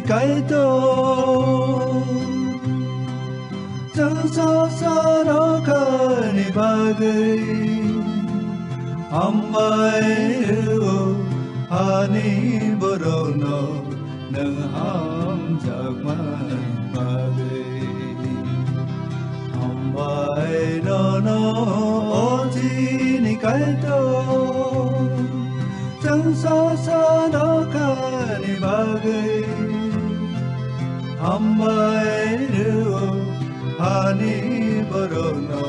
cái tôi chẳng sao sao đó cả ni bagai amai ru ani borono nang ham jagmai bagai amai no oji ni cái tôi chẳng sao sao đó cả ni bagai amai ru ani borono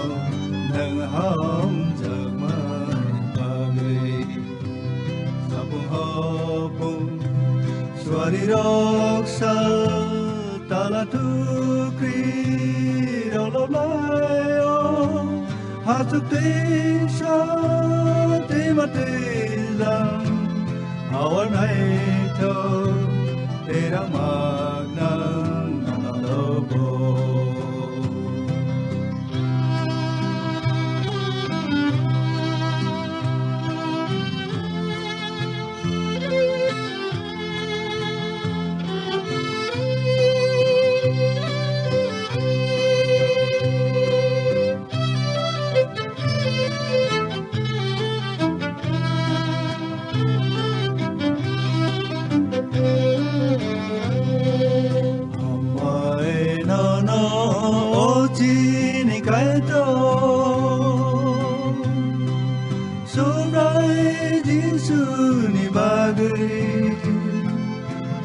nang ham jagmai bagai sabung hopung swari roksa tala tukri rololayo hatuk tisha timatilang awan hai tho tera magna nanalobo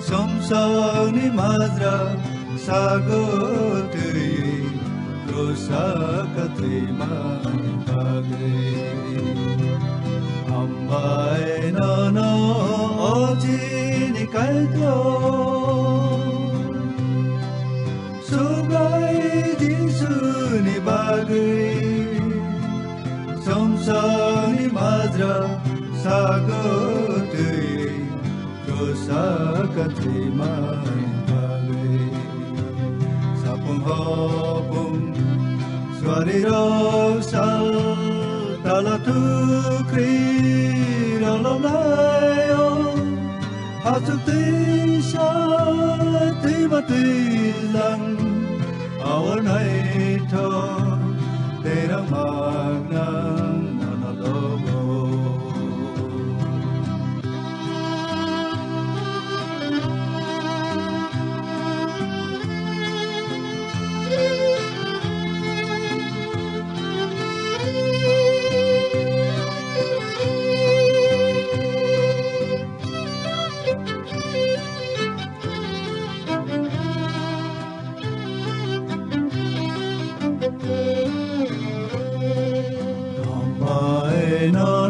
Somsoni mazra sagotri rosakatri magre ambai no ojini kaito sugai jisuni bagri somsoni mazra sagotri sakatri mai bagai sapung hopung swari rosal tala tukri rololayo hatuk tisha timatilang awan hai tho tera magna nanalobo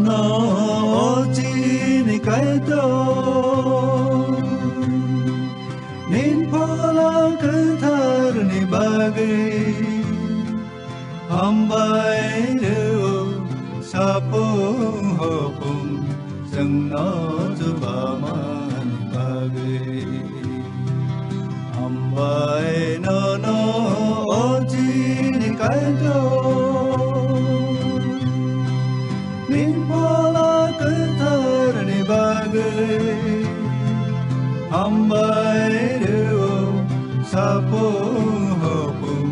no ojini kaito nin pola kantar ni bagai ambai ru sapung hopung sangno juba man bagai ambai no ojini kaito ambai ru sapung hopung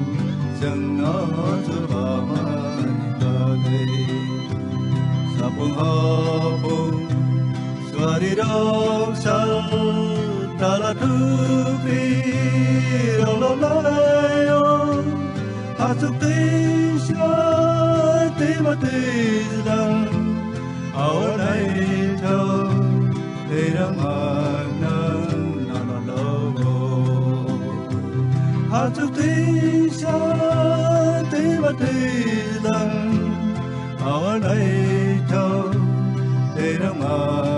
sangno juba man bagai sapung hopung swari roksa tala tukri rololayo hatuk tisha timatilang awan hai tho tera magna nanalobo hatuk tisha timatilang awan hai tho tera magna